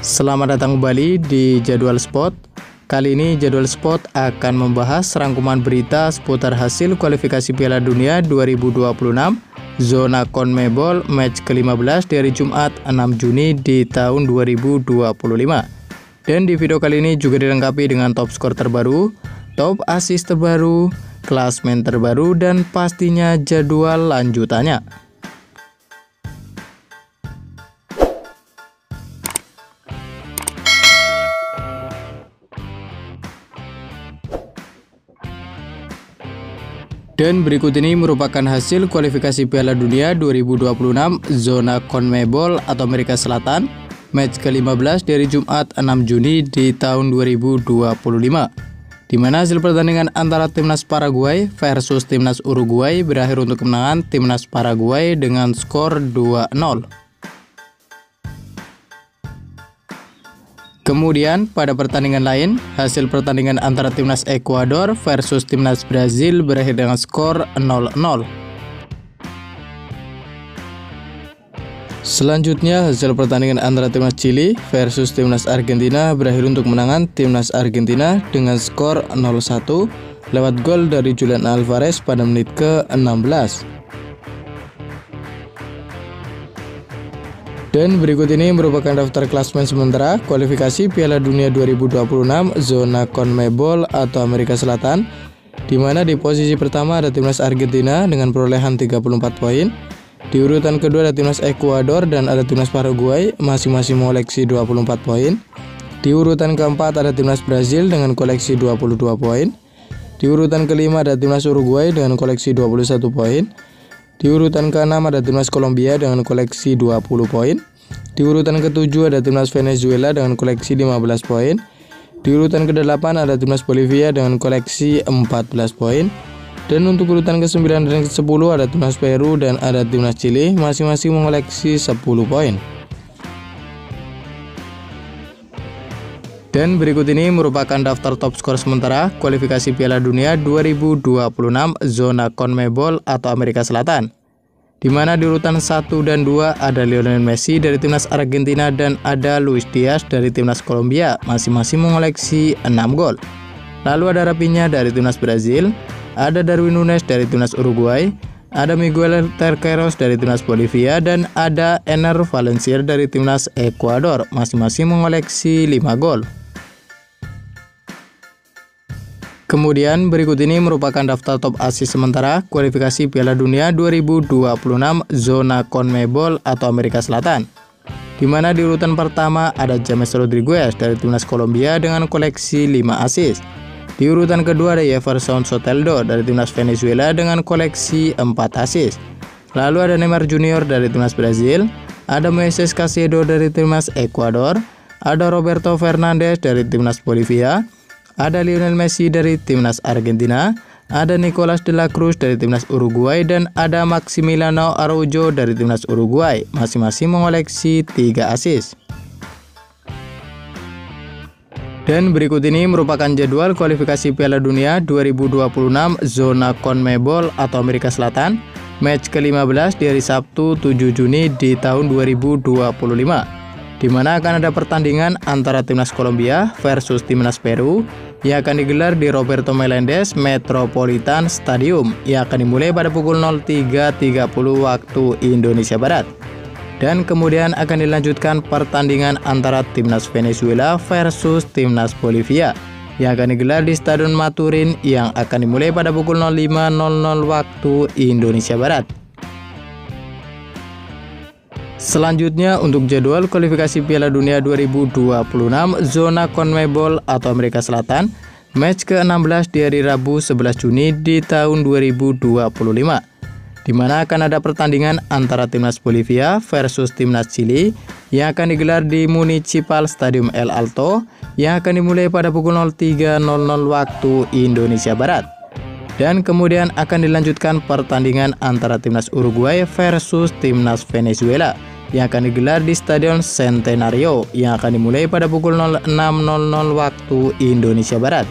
Selamat datang kembali di Jadwal Sport. Kali ini Jadwal Sport akan membahas rangkuman berita seputar hasil kualifikasi Piala Dunia 2026 zona CONMEBOL match ke-15 dari Jumat 6 Juni di tahun 2025. Dan di video kali ini juga dilengkapi dengan top skor terbaru, top assist terbaru, klasmen terbaru, dan pastinya jadwal lanjutannya. Dan berikut ini merupakan hasil kualifikasi Piala Dunia 2026 zona CONMEBOL atau Amerika Selatan match ke-15 dari Jumat 6 Juni di tahun 2025, di mana hasil pertandingan antara timnas Paraguay versus timnas Uruguay berakhir untuk kemenangan timnas Paraguay dengan skor 2-0. Kemudian pada pertandingan lain, hasil pertandingan antara timnas Ekuador versus timnas Brazil berakhir dengan skor 0-0. Selanjutnya, hasil pertandingan antara timnas Chili versus timnas Argentina berakhir untuk kemenangan timnas Argentina dengan skor 0-1 lewat gol dari Julian Alvarez pada menit ke-16. Dan berikut ini merupakan daftar klasmen sementara kualifikasi Piala Dunia 2026 zona CONMEBOL atau Amerika Selatan, di mana di posisi pertama ada timnas Argentina dengan perolehan 34 poin. Di urutan kedua ada timnas Ekuador dan ada timnas Paraguay masing-masing mengoleksi 24 poin. Di urutan keempat ada timnas Brazil dengan koleksi 22 poin. Di urutan kelima ada timnas Uruguay dengan koleksi 21 poin. Di urutan ke-6 ada timnas Kolombia dengan koleksi 20 poin. Di urutan ke-7 ada timnas Venezuela dengan koleksi 15 poin. Di urutan ke-8 ada timnas Bolivia dengan koleksi 14 poin. Dan untuk urutan ke-9 dan ke-10 ada timnas Peru dan ada timnas Chili masing-masing mengoleksi 10 poin. Dan berikut ini merupakan daftar top skor sementara kualifikasi Piala Dunia 2026 zona CONMEBOL atau Amerika Selatan, di mana di urutan 1 dan 2 ada Lionel Messi dari timnas Argentina dan ada Luis Diaz dari timnas Kolombia masing-masing mengoleksi 6 gol. Lalu ada Rafinha dari timnas Brazil, ada Darwin Núñez dari timnas Uruguay, ada Miguel Terceros dari timnas Bolivia, dan ada Enner Valencia dari timnas Ekuador masing-masing mengoleksi 5 gol. Kemudian berikut ini merupakan daftar top assist sementara kualifikasi Piala Dunia 2026 zona CONMEBOL atau Amerika Selatan, di mana di urutan pertama ada James Rodriguez dari timnas Kolombia dengan koleksi 5 assist. Di urutan kedua ada Jefferson Soteldo dari timnas Venezuela dengan koleksi 4 assist. Lalu ada Neymar Junior dari timnas Brazil, ada Moises Caicedo dari timnas Ekuador, ada Roberto Fernandes dari timnas Bolivia, ada Lionel Messi dari timnas Argentina, ada Nicolas de la Cruz dari timnas Uruguay, dan ada Maximiliano Araujo dari timnas Uruguay masing-masing mengoleksi 3 assist. Dan berikut ini merupakan jadwal kualifikasi Piala Dunia 2026 zona CONMEBOL atau Amerika Selatan match ke-15 dari Sabtu 7 Juni di tahun 2025, di mana akan ada pertandingan antara timnas Kolombia versus timnas Peru yang akan digelar di Roberto Meléndez Metropolitan Stadium yang akan dimulai pada pukul 03.30 waktu Indonesia Barat. Dan kemudian akan dilanjutkan pertandingan antara timnas Venezuela versus timnas Bolivia yang akan digelar di Stadion Maturin yang akan dimulai pada pukul 05.00 waktu Indonesia Barat. Selanjutnya untuk jadwal kualifikasi Piala Dunia 2026 zona CONMEBOL atau Amerika Selatan match ke-16 di hari Rabu 11 Juni di tahun 2025, di mana akan ada pertandingan antara timnas Bolivia versus timnas Chili yang akan digelar di Municipal Stadium El Alto yang akan dimulai pada pukul 03.00 waktu Indonesia Barat. Dan kemudian akan dilanjutkan pertandingan antara timnas Uruguay versus timnas Venezuela yang akan digelar di Stadion Centenario yang akan dimulai pada pukul 06.00 waktu Indonesia Barat.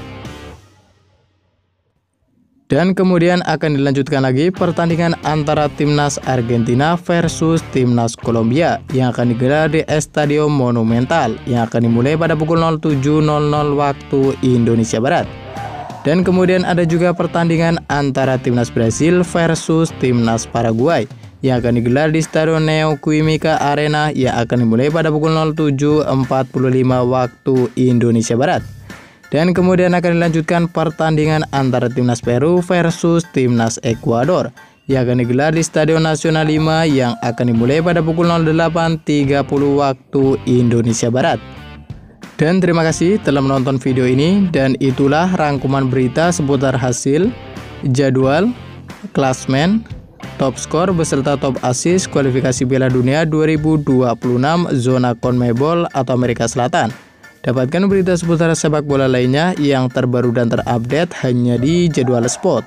Dan kemudian akan dilanjutkan lagi pertandingan antara timnas Argentina versus timnas Kolombia yang akan digelar di Estadio Monumental yang akan dimulai pada pukul 07.00 waktu Indonesia Barat. Dan kemudian ada juga pertandingan antara timnas Brasil versus timnas Paraguay yang akan digelar di Stadion Neoquímica Arena yang akan dimulai pada pukul 07.45 waktu Indonesia Barat. Dan kemudian akan dilanjutkan pertandingan antara timnas Peru versus timnas Ekuador yang akan digelar di Stadion Nasional 5 yang akan dimulai pada pukul 08.30 waktu Indonesia Barat. Dan terima kasih telah menonton video ini, dan itulah rangkuman berita seputar hasil, jadwal, klasmen, top skor beserta top assist kualifikasi Piala Dunia 2026 zona CONMEBOL atau Amerika Selatan. Dapatkan berita seputar sepak bola lainnya yang terbaru dan terupdate hanya di Jadwal Sport.